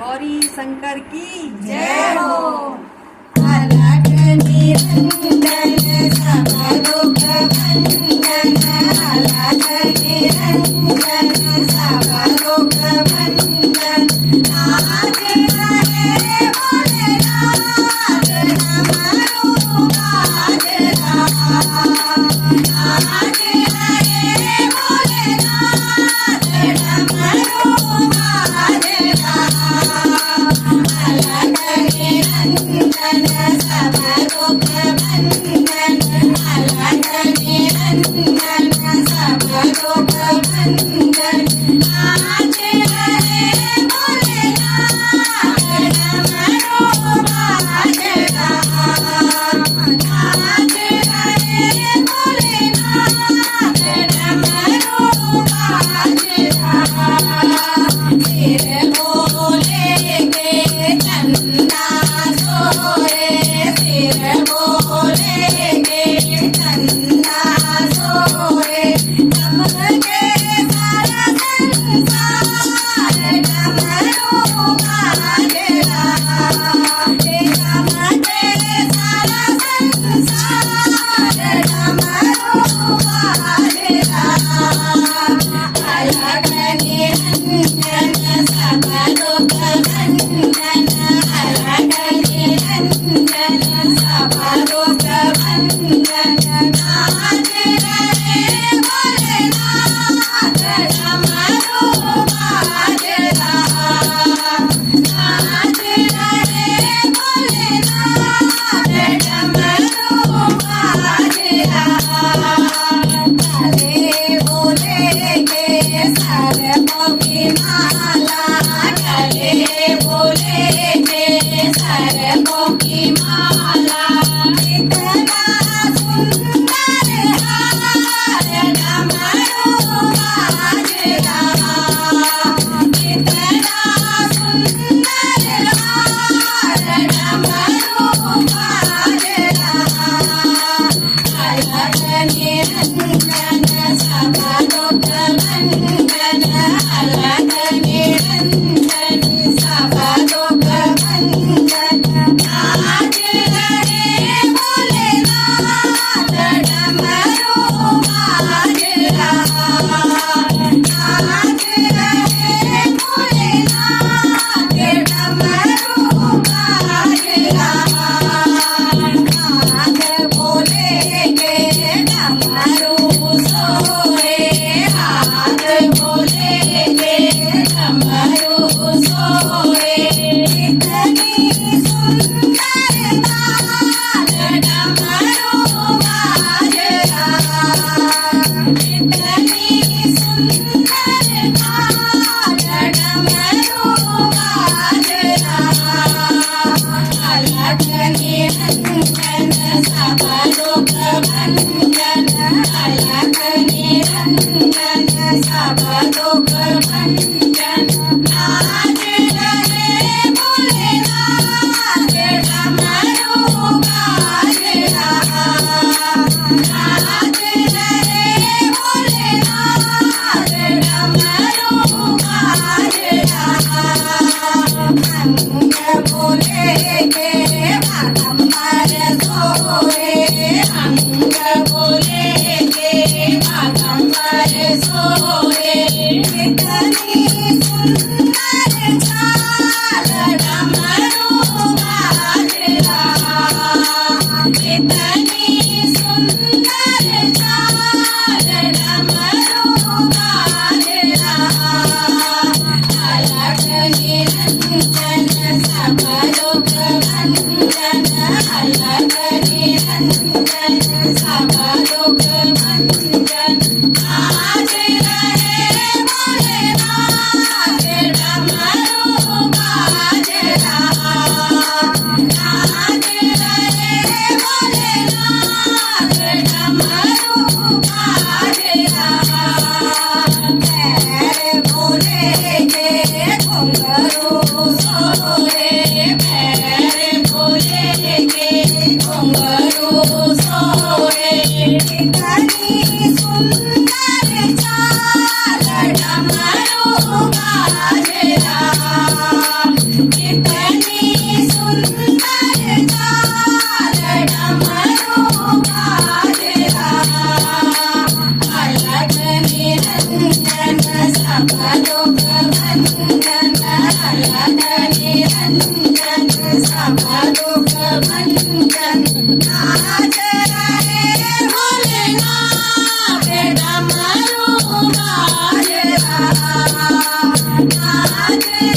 गौरी शंकर की जय हो। अलग निरंजन सब दुख भंजन, अलग निरंजन सब दुख भंजन, नाच रहे भोलेनाथ डमरू बाज रहा, नाच रहे भोलेनाथ डमरू बाज रहा। अलग निरंजन सब दुख भंजन, अलग निरंजन सब दुख भंजन, नाच रहे भोलेनाथ डमरू बाज रहा, नाच रहे भोलेनाथ डमरू बाज रहा। सिर भोले के चंदा सोए, सिर भोले के चंदा सोए, चमके सारा संसार डमरू बाज रहा, चमके सारा संसार डमरू बाज रहा। अलग निरंजन सब दुख भंजन, अलग निरंजन सब दुख भंजन, नाच रहे भोलेनाथ डमरू बाज रहा, नाच रहे भोलेनाथ डमरू बाज रहा। गले भोले के सर्पों की माला, गले भोले के सर्पों की माला, इतना सुंदर हार डमरू बाज रहा, इतना सुंदर हार डमरू बाज रहा। अलग निरंजन सब दुख भंजन, अलग निरंजन सब दुख भंजन, नाच रहे भोलेनाथ डमरू बाज रहा, नाच रहे भोलेनाथ डमरू बाज रहा। हाथ भोले के डमरू सोए, हाथ भोले के डमरू सोए, इतनी सुंदर ताल डमरू बाज रहा, इतनी सुंदर ताल डमरू बाज रहा। अलग निरंजन सब दुख भंजन, अलग निरंजन सब दुख भंजन, नाच रहे भोलेनाथ डमरू बाज रहा, नाच रहे भोलेनाथ डमरू बाज रहा। अंग भोले के बागंबर सोए, अंग भोले के बागंबर सोए, इतनी सुंदर चाल डमरू बाज रहा, इतनी सुंदर चाल डमरू बाज रहा। अलग निरंजन सब दुख भंजन, अलग निरंजन सब दुख भंजन, नाच रहे भोलेनाथ डमरू बाज रहा, नाच रहे भोलेनाथ डमरू बाज रहा। पैर भोले के घुंघरू सोए, पैर भोले के घुंघरू सोए, इतनी सुंदर चाल डमरू बाज रहा,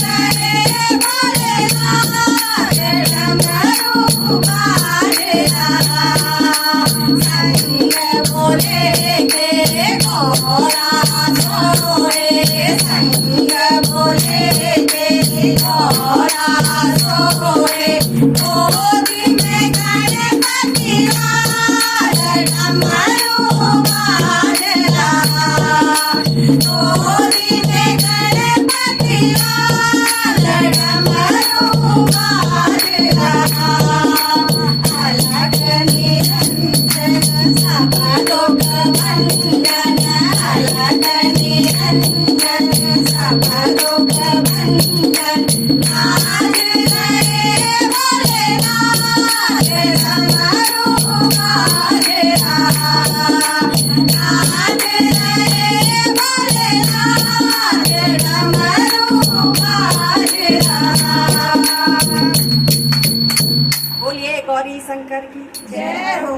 रहे भोलेनाथ डमरू बाजेला संग बोले के घोड़ा सोए संग बोले के घोड़ा सोए गोदी में गणपति लाल डमरू बाजेला गोदी में गणपति लाल डमरू बाजेला अलग निरंजन सब लोक वंदन अलग निरंजन सब लोक वंदन आज रहे भोलेनाथ डमरू बाजेला आज रहे भोलेनाथ डमरू बाजेला। बोलिए गौरी शंकर की जय हो।